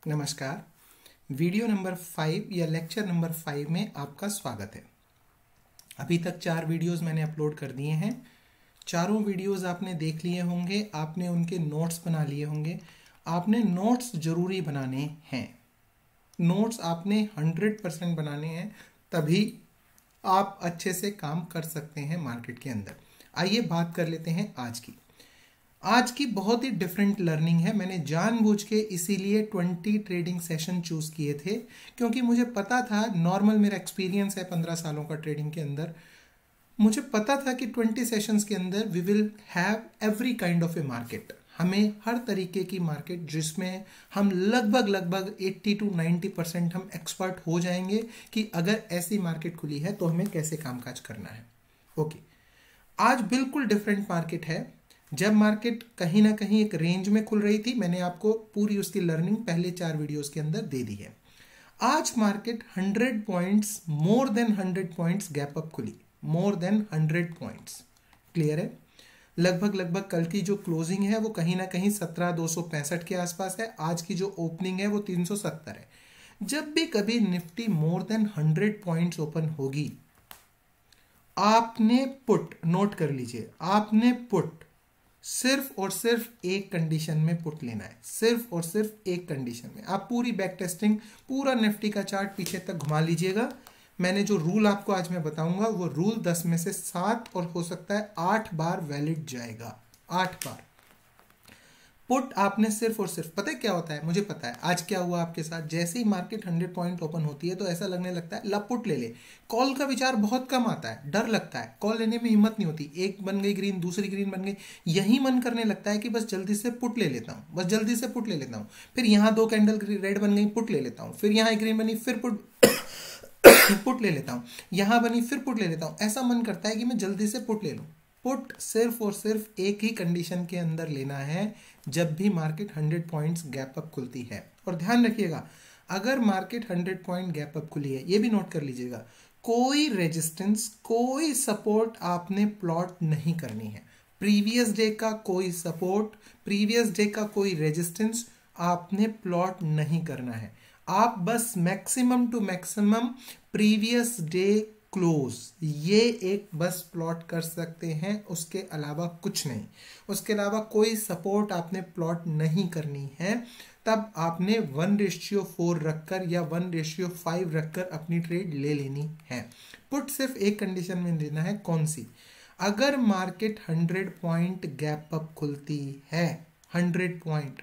नमस्कार। Video number 5 या lecture number 5 में आपका स्वागत है। अभी तक 4 वीडियोस मैंने अपलोड कर दिए हैं। चारों वीडियोस आपने देख लिए होंगे, आपने उनके नोट्स बना लिए होंगे। आपने नोट्स जरूरी बनाने हैं। नोट्स आपने 100% बनाने हैं, तभी आप अच्छे से काम कर सकते हैं मार्केट के अंदर। आइए बात कर लेते हैं आज की बहुत ही डिफरेंट लर्निंग है। मैंने जानबूझ के इसीलिए 20 ट्रेडिंग सेशन चूज किए थे, क्योंकि मुझे पता था, नॉर्मल मेरा एक्सपीरियंस है 15 सालों का ट्रेडिंग के अंदर, मुझे पता था कि 20 सेशंस के अंदर we will have every kind of a market. हमें हर तरीके की मार्केट जिसमें हम लगभग 80 to 90% हम एक्सपर्ट हो जाएंगे कि अगर ऐसी मार्केट खुली है तो हमें कैसे कामकाज करना है। ओके, आज बिल्कुल डिफरेंट मार्केट है। जब मार्केट कहीं ना कहीं एक रेंज में खुल रही थी, मैंने आपको पूरी उसकी लर्निंग पहले 4 वीडियोस के अंदर दे दी है। आज market 100 points, more than 100 points gap up खुली, मोर देन 100 पॉइंट्स। क्लियर है? लगभग कल की जो क्लोजिंग है वो कहीं ना कहीं 17,265 के आसपास है। आज की जो ओपनिंग है वो 370 है। जब भी कभी Nifty more than 100 points open होगी, आपने पुट, नोट कर लीजिए, आपने पुट सिर्फ और सिर्फ एक कंडीशन में पुट लेना है। सिर्फ और सिर्फ एक कंडीशन में। आप पूरी बैक टेस्टिंग, पूरा निफ्टी का चार्ट पीछे तक घुमा लीजिएगा। मैंने जो रूल आपको आज मैं बताऊंगा वो रूल 10 में से 7 और हो सकता है 8 बार वैलिड जाएगा। 8 बार पुट आपने सिर्फ और सिर्फ, पता है क्या होता है? मुझे पता है आज क्या हुआ आपके साथ। जैसे ही मार्केट 100 पॉइंट ओपन होती है तो ऐसा लगने लगता है ला पुट ले ले। कॉल का विचार बहुत कम आता है, डर लगता है, कॉल लेने में हिम्मत नहीं होती। एक बन गई ग्रीन, दूसरी ग्रीन बन गई, यही मन करने लगता है कि बस जल्दी से पुट ले लेता हूँ, बस जल्दी से पुट ले लेता हूँ। फिर यहाँ 2 कैंडल रेड बन गई, पुट ले लेता हूँ। फिर यहाँ एक ग्रीन बनी, फिर पुट पुट ले लेता हूँ। यहाँ बनी, फिर पुट ले लेता हूँ। ऐसा मन करता है कि मैं जल्दी से पुट ले लूँ। पुट सिर्फ और सिर्फ एक ही कंडीशन के अंदर लेना है, जब भी मार्केट 100 पॉइंट्स गैप अप खुलती है। और ध्यान रखिएगा, अगर मार्केट 100 पॉइंट गैप अप खुली है, ये भी नोट कर लीजिएगा, कोई रेजिस्टेंस, कोई सपोर्ट आपने प्लॉट नहीं करनी है। प्रीवियस डे का कोई सपोर्ट, प्रीवियस डे का कोई रेजिस्टेंस आपने प्लॉट नहीं करना है। आप बस maximum to maximum previous day close, ये एक बस प्लॉट कर सकते हैं, उसके अलावा कुछ नहीं। उसके अलावा कोई सपोर्ट आपने प्लॉट नहीं करनी है। तब आपने 1:4 रखकर या 1:5 रखकर अपनी ट्रेड ले लेनी है। पुट सिर्फ एक कंडीशन में लेना है, कौन सी? अगर मार्केट 100 पॉइंट गैप अप खुलती है, 100 पॉइंट,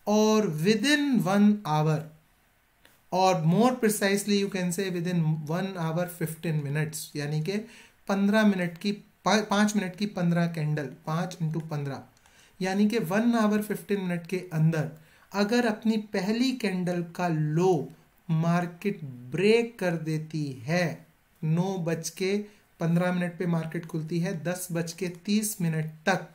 और विद इन 1 आवर, और more precisely you can say within 1 hour 15 minutes, यानी कि 15 मिनट की 5 मिनट की 15 कैंडल, 5 × 15, यानी कि 1 आवर 15 मिनट के अंदर अगर अपनी पहली कैंडल का लो मार्केट ब्रेक कर देती है, 9:15 पे मार्केट खुलती है, 10:30 तक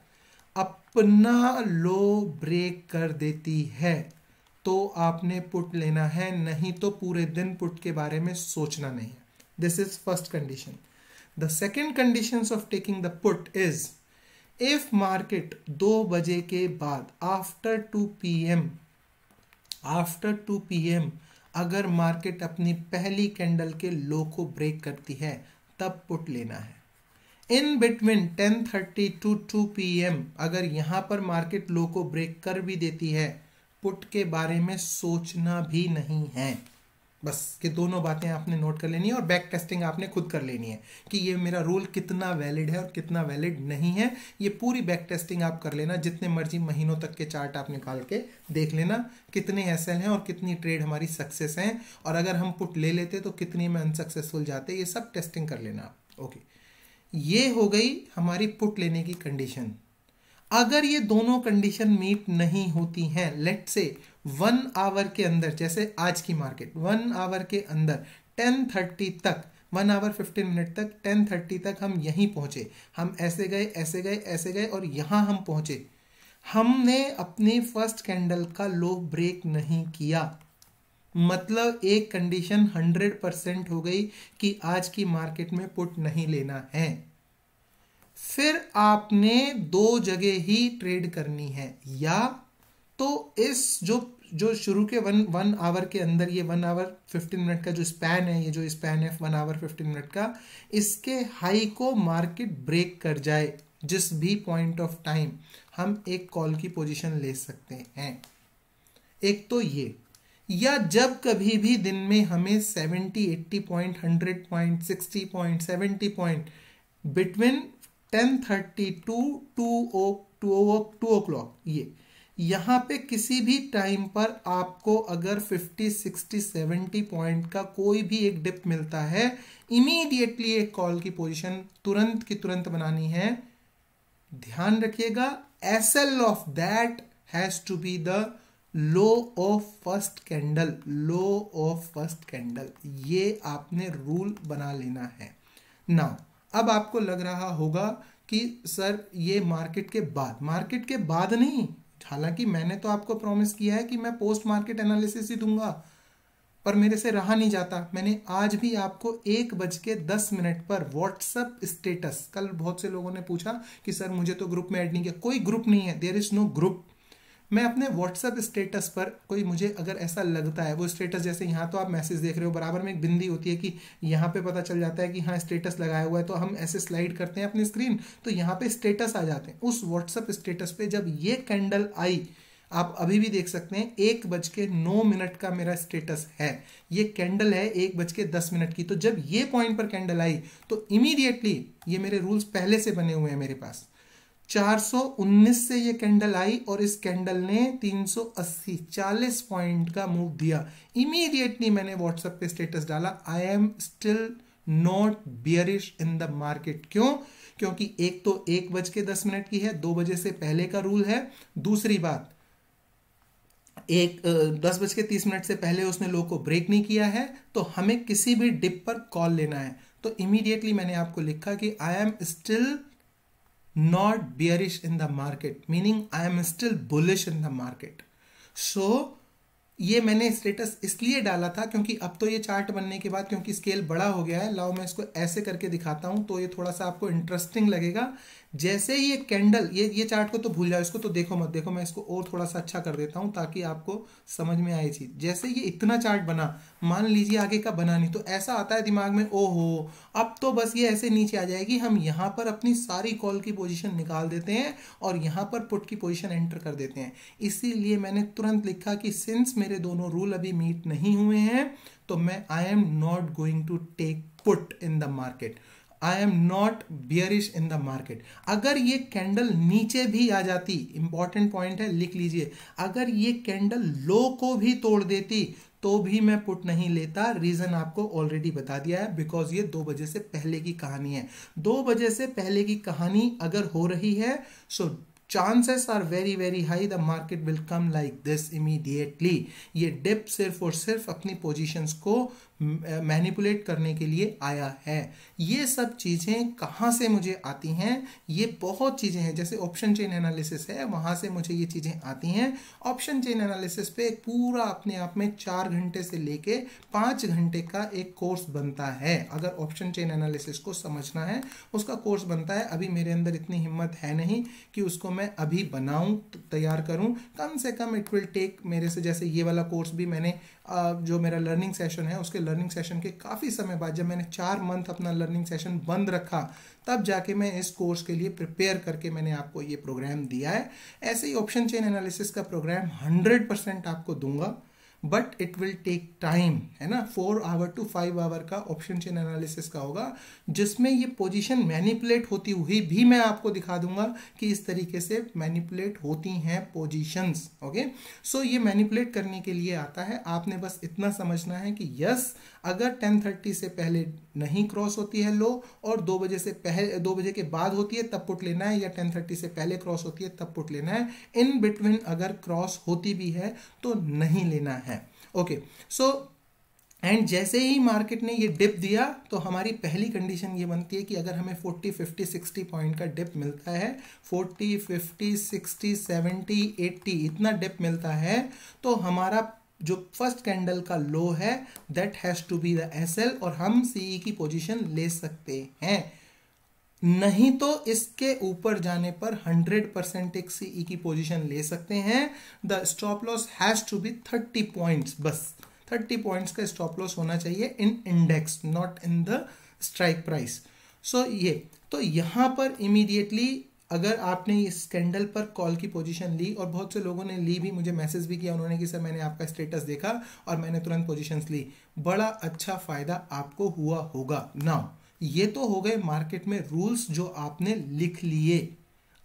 अपना लो ब्रेक कर देती है, तो आपने पुट लेना है, नहीं तो पूरे दिन पुट के बारे में सोचना नहीं है। This is first condition. The second condition of taking the put is, if market 2 बजे के बाद, आफ्टर 2 PM, अगर मार्केट अपनी पहली कैंडल के लो को ब्रेक करती है, तब पुट लेना है। इन बिटवीन 10:30 to 2 PM अगर यहां पर मार्केट लो को ब्रेक कर भी देती है, पुट के बारे में सोचना भी नहीं है। बस ये दोनों बातें आपने नोट कर लेनी है, और बैक टेस्टिंग आपने खुद कर लेनी है कि ये मेरा रूल कितना वैलिड है और कितना वैलिड नहीं है। ये पूरी बैक टेस्टिंग आप कर लेना, जितने मर्जी महीनों तक के चार्ट आप निकाल के देख लेना, कितने एसएल हैं और कितनी ट्रेड हमारी सक्सेस हैं, और अगर हम पुट ले लेते तो कितनी में अनसक्सेसफुल जाते, ये सब टेस्टिंग कर लेना आप। ओके, ये हो गई हमारी पुट लेने की कंडीशन। अगर ये दोनों कंडीशन मीट नहीं होती हैं, लेट से 1 आवर के अंदर, जैसे आज की मार्केट 1 आवर के अंदर 10:30 तक, 1 आवर 15 मिनट तक, 10:30 तक हम यहीं पहुंचे, हम ऐसे गए ऐसे गए ऐसे गए और यहां हम पहुंचे, हमने अपनी फर्स्ट कैंडल का लो ब्रेक नहीं किया, मतलब एक कंडीशन 100% हो गई कि आज की मार्केट में पुट नहीं लेना है। फिर आपने 2 जगह ही ट्रेड करनी है, या तो इस जो जो शुरू के वन आवर के अंदर, ये 1 आवर 15 मिनट का जो स्पैन है, ये जो स्पैन है 1 आवर 15 मिनट का, इसके हाई को मार्केट ब्रेक कर जाए जिस भी पॉइंट ऑफ टाइम, हम एक कॉल की पोजीशन ले सकते हैं। एक तो ये, या जब कभी भी दिन में हमें 70, 80 point, 100 point, 60 point, 70 point between 10:30 to 2 o'clock, ये यहाँ पे किसी भी टाइम पर आपको अगर 50, 60, 70 पॉइंट का कोई भी एक डिप मिलता है, इमीडिएटली एक कॉल की पोजीशन तुरंत की तुरंत बनानी है। ध्यान रखिएगा, SL of that has to be the low of first candle, low of first candle, ये आपने रूल बना लेना है। नाउ अब आपको लग रहा होगा कि सर ये मार्केट के बाद नहीं, हालांकि मैंने तो आपको प्रॉमिस किया है कि मैं पोस्ट मार्केट एनालिसिस ही दूंगा, पर मेरे से रहा नहीं जाता। मैंने आज भी आपको 1:10 पर व्हाट्सएप स्टेटस, कल बहुत से लोगों ने पूछा कि सर मुझे तो ग्रुप में ऐड नहीं किया, कोई ग्रुप नहीं है, देयर इज नो ग्रुप। मैं अपने व्हाट्सएप स्टेटस पर कोई मुझे अगर ऐसा लगता है, वो स्टेटस जैसे यहाँ तो आप मैसेज देख रहे हो, बराबर में एक बिंदी होती है कि यहाँ पे पता चल जाता है कि हाँ स्टेटस लगाया हुआ है, तो हम ऐसे स्लाइड करते हैं अपनी स्क्रीन, तो यहाँ पे स्टेटस आ जाते हैं। उस व्हाट्सएप स्टेटस पे जब ये कैंडल आई, आप अभी भी देख सकते हैं 1:09 का मेरा स्टेटस है, ये कैंडल है 1:10 की। तो जब ये पॉइंट पर कैंडल आई तो इमीडिएटली, ये मेरे रूल्स पहले से बने हुए हैं मेरे पास, 419 से ये कैंडल आई और इस कैंडल ने 380, 40 पॉइंट का मूव दिया। इमीडिएटली मैंने व्हाट्सएप पे स्टेटस डाला, I am still not bearish in the market. क्यों? क्योंकि एक तो 1:10 की है, 2 बजे से पहले का रूल है। दूसरी बात, 10:30 से पहले उसने लो को ब्रेक नहीं किया है, तो हमें किसी भी डिप पर कॉल लेना है। तो इमीडिएटली मैंने आपको लिखा कि I am still not bearish in the market, meaning I am still bullish in the market. So ये मैंने स्टेटस इसलिए डाला था क्योंकि अब तो ये चार्ट बनने के बाद, क्योंकि स्केल बड़ा हो गया है, लाओ मैं इसको ऐसे करके दिखाता हूं तो ये थोड़ा सा आपको इंटरेस्टिंग लगेगा। जैसे ये कैंडल, ये चार्ट को तो भूल जाओ, इसको तो देखो मत, देखो मैं इसको और थोड़ा सा अच्छा कर देता हूं ताकि आपको समझ में आए चीज। जैसे ये इतना चार्ट बना, मान लीजिए आगे का बना नहीं, तो ऐसा आता है दिमाग में, ओहो अब तो बस ये ऐसे नीचे आ जाएगी, हम यहाँ पर अपनी सारी कॉल की पोजीशन निकाल देते हैं और यहाँ पर पुट की पोजीशन एंटर कर देते हैं। इसीलिए मैंने तुरंत लिखा कि सिंस मेरे दोनों रूल अभी मीट नहीं हुए हैं, तो मैं I am not going to take put in the market, I am not bearish in the market. अगर ये कैंडल नीचे भी आ जाती, इंपॉर्टेंट पॉइंट है, लिख लीजिए, अगर ये कैंडल लो को भी तोड़ देती तो भी मैं पुट नहीं लेता। रीजन आपको ऑलरेडी बता दिया है, बिकॉज ये 2 बजे से पहले की कहानी है। 2 बजे से पहले की कहानी अगर हो रही है, सो chances are very very high the market will come like this immediately। ये डिप सिर्फ और सिर्फ अपनी पोजीशंस को मैनिपुलेट करने के लिए आया है। ये सब चीजें कहाँ से मुझे आती हैं? ये बहुत चीजें हैं, जैसे ऑप्शन चेन एनालिसिस है, वहां से मुझे ये चीजें आती हैं। ऑप्शन चेन एनालिसिस पे एक पूरा अपने आप में 4 घंटे से लेके 5 घंटे का एक कोर्स बनता है। अगर ऑप्शन चेन एनालिसिस को समझना है, उसका कोर्स बनता है। अभी मेरे अंदर इतनी हिम्मत है नहीं कि उसको मैं अभी बनाऊं, तैयार करूं। कम से कम इट विल टेक मेरे से, जैसे ये वाला कोर्स भी मैंने जो मेरा लर्निंग सेशन है, उसके लर्निंग सेशन के काफ़ी समय बाद, जब मैंने 4 मंथ अपना लर्निंग सेशन बंद रखा, तब जाके मैं इस कोर्स के लिए प्रिपेयर करके मैंने आपको ये प्रोग्राम दिया है। ऐसे ही ऑप्शन चेन एनालिसिस का प्रोग्राम 100% आपको दूंगा, but it will take time, है ना। 4 आवर टू 5 आवर का ऑप्शन चेन एनालिसिस का होगा, जिसमें ये पोजीशन मैनिपुलेट होती हुई भी मैं आपको दिखा दूंगा कि इस तरीके से मैनिपुलेट होती हैं पोजीशंस। ओके, सो ये मैनिपुलेट करने के लिए आता है। आपने बस इतना समझना है कि यस, अगर 10:30 से पहले नहीं क्रॉस होती है लो और 2 बजे से पहले, 2 बजे के बाद होती है तब पुट लेना है, या 10:30 से पहले क्रॉस होती है तब पुट लेना है। इन बिटवीन अगर क्रॉस होती भी है तो नहीं लेना है। ओके, सो एंड जैसे ही मार्केट ने ये डिप दिया तो हमारी पहली कंडीशन ये बनती है कि अगर हमें 40, 50, 60 पॉइंट का डिप मिलता है, 40, 50, 60, 70, 80 इतना डिप मिलता है, तो हमारा जो फर्स्ट कैंडल का लो है that has to be the SL और हम सीई की पोजीशन ले सकते हैं। नहीं तो इसके ऊपर जाने पर 100% एक सीई की पोजीशन ले सकते हैं। The stop loss has to be 30 points, बस 30 पॉइंट्स का स्टॉप लॉस होना चाहिए in index, not in the strike price. So ये तो यहां पर इमीडिएटली अगर आपने इस कैंडल पर कॉल की पोजीशन ली, और बहुत से लोगों ने ली भी, मुझे मैसेज भी किया उन्होंने कि सर मैंने आपका स्टेटस देखा और मैंने तुरंत पोजीशंस ली, बड़ा अच्छा फायदा आपको हुआ होगा। नाउ ये तो हो गए मार्केट में रूल्स जो आपने लिख लिए।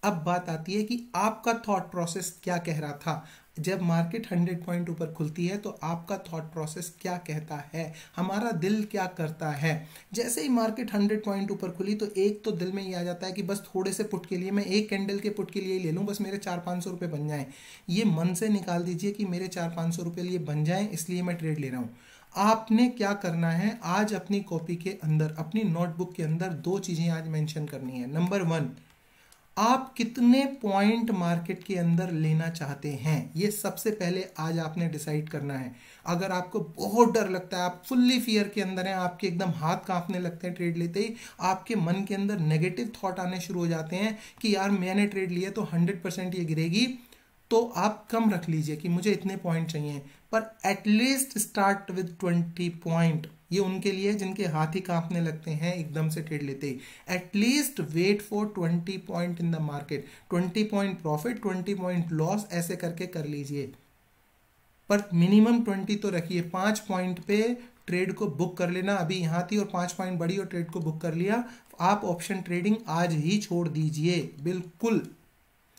अब बात आती है कि आपका थॉट प्रोसेस क्या कह रहा था। जब मार्केट 100 पॉइंट ऊपर खुलती है तो आपका थॉट प्रोसेस क्या कहता है, हमारा दिल क्या करता है। जैसे ही मार्केट 100 पॉइंट ऊपर खुली तो एक तो दिल में ये आ जाता है कि बस थोड़े से पुट के लिए, मैं एक कैंडल के पुट के लिए ही ले लूँ, बस मेरे 400-500 रुपये बन जाएं। ये मन से निकाल दीजिए कि मेरे 400-500 रुपये लिए बन जाएं, इसलिए मैं ट्रेड ले रहा हूँ। आपने क्या करना है, आज अपनी कॉपी के अंदर, अपनी नोटबुक के अंदर 2 चीजें आज मेंशन करनी है। नंबर 1, आप कितने पॉइंट मार्केट के अंदर लेना चाहते हैं, ये सबसे पहले आज आपने डिसाइड करना है। अगर आपको बहुत डर लगता है, आप फुल्ली फियर के अंदर हैं, आपके एकदम हाथ कांपने लगते हैं ट्रेड लेते ही, आपके मन के अंदर नेगेटिव थॉट आने शुरू हो जाते हैं कि यार मैंने ट्रेड लिया तो 100% ये गिरेगी, तो आप कम रख लीजिए कि मुझे इतने पॉइंट चाहिए, पर एटलीस्ट स्टार्ट विद 20 पॉइंट। ये उनके लिए जिनके हाथ ही कांपने लगते हैं एकदम से ट्रेड लेते ही। At least wait for 20 point in the market, 20 point profit, 20 point loss, ऐसे करके कर लीजिए, पर मिनिमम 20 तो रखिए। 5 पॉइंट पे ट्रेड को बुक कर लेना। अभी यहां थी और 5 पॉइंट बढ़ी और ट्रेड को बुक कर लिया, आप ऑप्शन ट्रेडिंग आज ही छोड़ दीजिए, बिल्कुल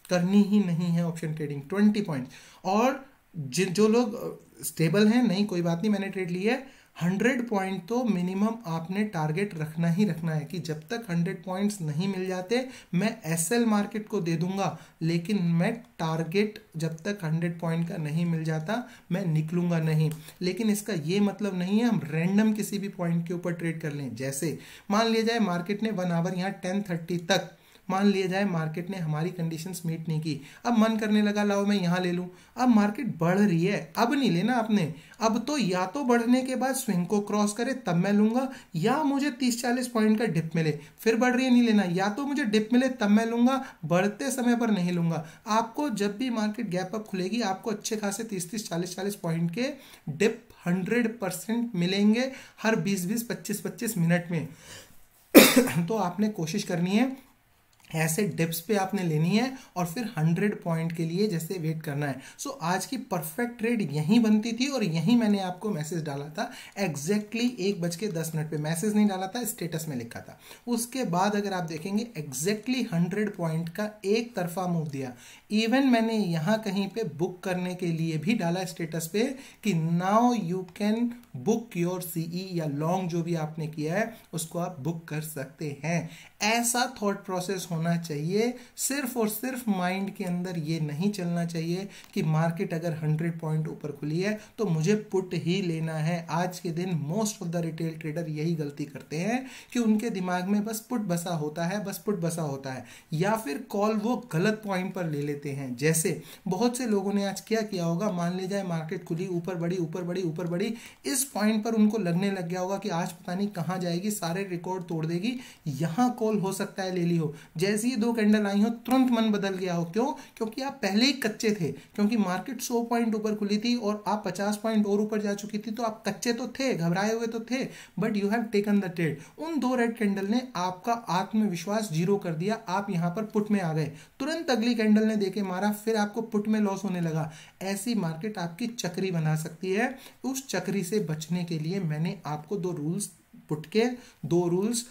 करनी ही नहीं है ऑप्शन ट्रेडिंग। 20 पॉइंट, और जो लोग स्टेबल हैं, नहीं कोई बात नहीं मैंने ट्रेड लिया है, 100 पॉइंट तो मिनिमम आपने टारगेट रखना ही रखना है कि जब तक 100 पॉइंट्स नहीं मिल जाते मैं एसएल मार्केट को दे दूंगा, लेकिन मैं टारगेट जब तक 100 पॉइंट का नहीं मिल जाता मैं निकलूंगा नहीं। लेकिन इसका ये मतलब नहीं है हम रैंडम किसी भी पॉइंट के ऊपर ट्रेड कर लें। जैसे मान लिया जाए मार्केट ने 1 आवर यहाँ 10:30 तक, मान लिया जाए मार्केट ने हमारी कंडीशंस मीट नहीं की, अब मन करने लगा लाओ मैं यहाँ ले लूं, अब मार्केट बढ़ रही है, अब नहीं लेना आपने। अब तो या तो बढ़ने के बाद स्विंग को क्रॉस करे तब मैं लूंगा, या मुझे 30-40 पॉइंट का डिप मिले, फिर बढ़ रही है नहीं लेना, या तो मुझे डिप मिले तब मैं लूंगा, बढ़ते समय पर नहीं लूंगा। आपको जब भी मार्केट गैप अप खुलेगी आपको अच्छे खासे 30-30, 40-40 पॉइंट के डिप 100% मिलेंगे हर 20-20, 25-25 मिनट में। तो आपने कोशिश करनी है ऐसे डिप्स पे आपने लेनी है और फिर 100 पॉइंट के लिए जैसे वेट करना है। सो आज की परफेक्ट ट्रेड यहीं बनती थी और यहीं मैंने आपको मैसेज डाला था एग्जैक्टली 1:10 पे। मैसेज नहीं डाला था, स्टेटस में लिखा था। उसके बाद अगर आप देखेंगे एग्जैक्टली 100 पॉइंट का एक तरफा मूव दिया। इवन मैंने यहाँ कहीं पे बुक करने के लिए भी डाला स्टेटस पे कि now you can book your CE, या लॉन्ग जो भी आपने किया है उसको आप बुक कर सकते हैं। ऐसा थॉट प्रोसेस होना चाहिए। सिर्फ और सिर्फ माइंड के अंदर ये नहीं चलना चाहिए कि मार्केट अगर 100 पॉइंट ऊपर खुली है तो मुझे पुट ही लेना है। आज के दिन most of the retail trader यही गलती करते हैं कि उनके दिमाग में बस पुट बसा होता है, बस पुट बसा होता है, या फिर कॉल वो गलत पॉइंट पर ले लेते हैं। जैसे बहुत से लोगों ने आज क्या किया होगा, मान लीजिए मार्केट खुली, ऊपर बढ़ी ऊपर बढ़ी ऊपर बढ़ी, इस पॉइंट पर उनको लगने लग गया होगा कि आज पता नहीं कहां जाएगी, सारे रिकॉर्ड तोड़ देगी, यहां कॉल हो सकता है ले ली हो। जैसे ही 2 कैंडल आई हो तुरंत मन बदल गया हो। क्यों? क्योंकि आप पहले ही कच्चे थे, क्योंकि मार्केट 100 पॉइंट ऊपर खुली थी और आप 50 पॉइंट और ऊपर जा चुकी थी, तो आप कच्चे तो थे, घबराए हुए तो थे, but you have taken the trade. उन 2 रेड कैंडल ने आपका आत्मविश्वास 0 कर दिया, आप यहां पर पुट में आ गए। तुरंत अगली कैंडल ने देके मारा, फिर आपको पुट में लॉस होने लगा। ऐसी मार्केट आपकी चक्री बना सकती है। उस चक्री से बचने के लिए मैंने आपको 2 रूल्स पुट के, 2 रूल्स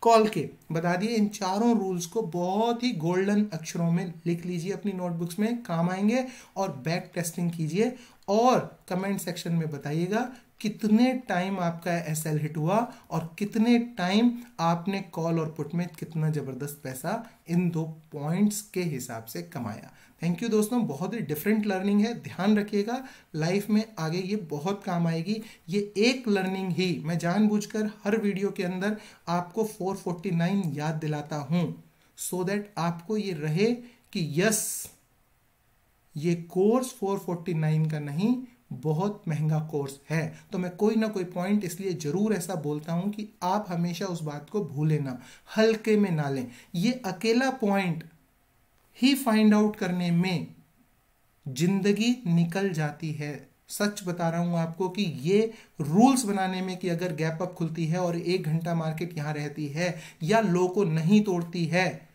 कॉल के बता दिए। इन चारों रूल्स को बहुत ही गोल्डन अक्षरों में लिख लीजिए अपनी नोटबुक्स में, काम आएंगे। और बैक टेस्टिंग कीजिए और कमेंट सेक्शन में बताइएगा कितने टाइम आपका एसएल हिट हुआ और कितने टाइम आपने कॉल और पुट में कितना जबरदस्त पैसा इन 2 पॉइंट्स के हिसाब से कमाया। थैंक यू दोस्तों, बहुत ही डिफरेंट लर्निंग है, ध्यान रखिएगा, लाइफ में आगे ये बहुत काम आएगी। ये एक लर्निंग ही मैं जानबूझकर हर वीडियो के अंदर आपको 449 याद दिलाता हूं, सो दैट आपको ये रहे कि यस, ये कोर्स 449 का नहीं बहुत महंगा कोर्स है। तो मैं कोई ना कोई पॉइंट इसलिए जरूर ऐसा बोलता हूं कि आप हमेशा उस बात को भूलें ना, हल्के में ना लें। ये अकेला पॉइंट ही फाइंड आउट करने में जिंदगी निकल जाती है। सच बता रहा हूं आपको कि ये रूल्स बनाने में कि अगर गैप अप खुलती है और 1 घंटा मार्केट यहां रहती है या लो को नहीं तोड़ती है,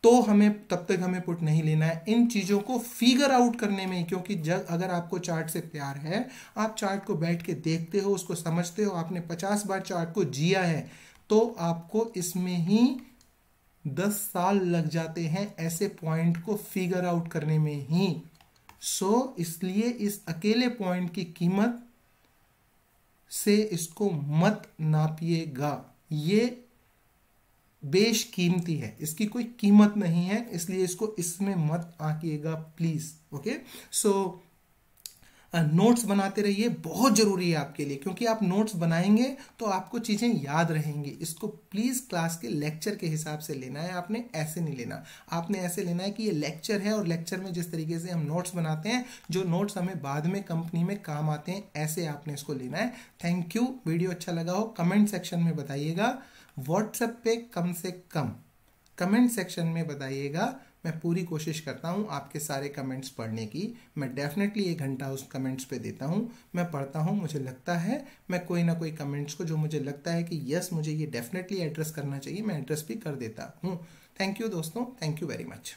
तो हमें तब तक हमें पुट नहीं लेना है। इन चीजों को फिगर आउट करने में, क्योंकि जब अगर आपको चार्ट से प्यार है, आप चार्ट को बैठ के देखते हो, उसको समझते हो, आपने 50 बार चार्ट को जिया है, तो आपको इसमें ही 10 साल लग जाते हैं ऐसे पॉइंट को फिगर आउट करने में ही। इसलिए इस अकेले पॉइंट की कीमत से इसको मत नापिएगा। ये बेशकीमती है, इसकी कोई कीमत नहीं है, इसलिए इसको इसमें मत आंकिएगा प्लीज। ओके, सो नोट्स बनाते रहिए, बहुत जरूरी है आपके लिए, क्योंकि आप नोट्स बनाएंगे तो आपको चीजें याद रहेंगी। इसको प्लीज क्लास के लेक्चर के हिसाब से लेना है, आपने ऐसे नहीं लेना। आपने ऐसे लेना है कि ये लेक्चर है और लेक्चर में जिस तरीके से हम नोट्स बनाते हैं, जो नोट्स हमें बाद में कंपनी में काम आते हैं, ऐसे आपने इसको लेना है। Thank you. वीडियो अच्छा लगा हो कमेंट सेक्शन में बताइएगा, व्हाट्सएप पे कम से कम कमेंट सेक्शन में बताइएगा। मैं पूरी कोशिश करता हूँ आपके सारे कमेंट्स पढ़ने की। मैं डेफिनेटली 1 घंटा उस कमेंट्स पे देता हूँ, मैं पढ़ता हूँ। मुझे लगता है मैं कोई ना कोई कमेंट्स को जो मुझे लगता है कि यस मुझे ये डेफिनेटली एड्रेस करना चाहिए, मैं एड्रेस भी कर देता हूँ। थैंक यू दोस्तों, थैंक यू वेरी मच।